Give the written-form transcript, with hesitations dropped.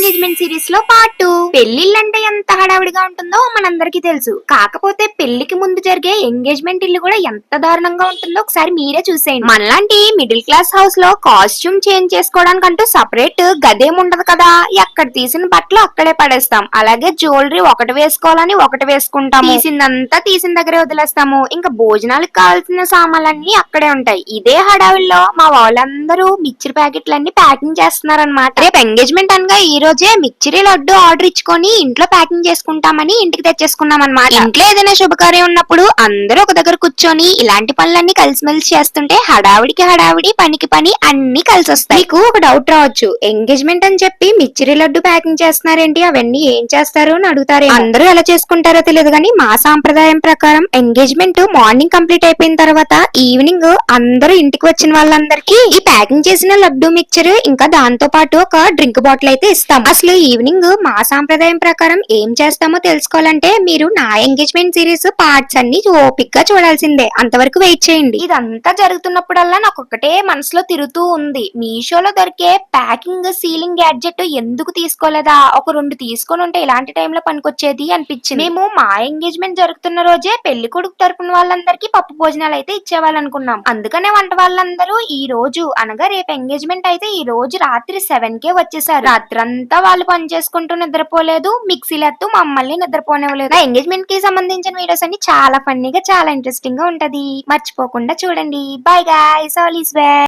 Engagement series లో part 2. పెళ్లిళ్ళంటే ఎంత హడావిడిగా ఉంటుందో మనందరికీ తెలుసు. కాకపోతే పెళ్లికి ముందు జరిగే ఎంగేజ్మెంట్ ఇల్లు కూడా ఎంత దారుణంగా ఉంటుందో ఒకసారి మీరే చూసేయండి. మనలాంటి మిడిల్ క్లాస్ హౌస్ లో కాస్ట్యూమ్ చేంజ్ చేసుకోవడానికి అంటూ సపరేట్ గదేం ఉండదు కదా. ఎక్కడ తీసిన బట్టలు అక్కడే పడేస్తాం. అలాగే జ్యువెలరీ ఒకటి వేసుకోవాలని ఒకటి వేసుకుంటాం. తీసిందంతా తీసిన దగ్గరే వదిలేస్తాము. ఇంకా భోజనాలకు కావాల్సిన సామాన్లన్నీ అక్కడే ఉంటాయి. ఇదే హడావిడిలో మా వాళ్ళందరూ మిక్చర్ ప్యాకెట్లన్నీ ప్యాకింగ్ చేస్తున్నారన్నమాట. రేపు ఎంగేజ్మెంట్ అనగా ఈ రోజే మిక్చరీ లడ్డు ఆర్డర్ ఇచ్చుకొని ఇంట్లో ప్యాకింగ్ చేసుకుంటామని ఇంటికి తెచ్చేసుకున్నాం అనమాట. ఇంట్లో ఏదైనా శుభకార్యం ఉన్నప్పుడు అందరూ ఒక దగ్గర కూర్చొని ఇలాంటి పనులన్నీ కలిసిమెలిసి చేస్తుంటే హడావిడికి హడావిడి, పనికి పని అన్ని కలిసి వస్తాయి. మీకు ఒక డౌట్ రావచ్చు, ఎంగేజ్మెంట్ అని చెప్పి మిక్చరీ లడ్డు ప్యాకింగ్ చేస్తున్నారేంటి, అవన్నీ ఏం చేస్తారు అని అడుగుతారు. అందరూ ఎలా చేసుకుంటారో తెలియదు కానీ మా సాంప్రదాయం ప్రకారం ఎంగేజ్మెంట్ మార్నింగ్ కంప్లీట్ అయిపోయిన తర్వాత ఈవినింగ్ అందరూ ఇంటికి వచ్చిన వాళ్ళందరికీ ఈ ప్యాకింగ్ చేసిన లడ్డు మిక్చర్ ఇంకా దాంతో పాటు ఒక డ్రింక్ బాటిల్ అయితే ఇస్తాం. అసలు ఈవినింగ్ మా సాంప్రదాయం ప్రకారం ఏం చేస్తామో తెలుసుకోవాలంటే మీరు నా ఎంగేజ్మెంట్ సిరీస్ పార్ట్స్ అన్ని ఓపిక్ గా చూడాల్సిందే. అంతవరకు వెయిట్ చేయండి. ఇదంతా జరుగుతున్నప్పుడల్లా నాకు ఒకటే మనసులో తిరుగుతూ ఉంది, మీషోలో దొరికే ప్యాకింగ్ సీలింగ్ గ్యాడ్జెట్ ఎందుకు తీసుకోలేదా, ఒక 2 తీసుకొని ఉంటే ఇలాంటి టైంలో పనికొచ్చేది అనిపించింది. మేము మా ఎంగేజ్మెంట్ జరుగుతున్న రోజే పెళ్లి కొడుకు తరపున వాళ్ళందరికీ పప్పు భోజనాలు అయితే ఇచ్చేవాళ్ళనుకున్నాం. అందుకనే వంట వాళ్ళందరూ ఈ రోజు అనగా రేపు ఎంగేజ్మెంట్ అయితే ఈ రోజు రాత్రి 7కే వచ్చేసారు. రాత్రంతా వాళ్ళు పని చేసుకుంటూ నిద్రపోలేదు, మిక్సీలెత్తు మమ్మల్ని నిద్రపోనివ్వలేదు. నా ఎంగేజ్మెంట్ కి సంబంధించిన వీడియోస్ అన్ని చాలా ఫన్నీగా చాలా ఇంట్రెస్టింగ్ గా ఉంటది. మర్చిపోకుండా చూడండి. Bye guys, all is well.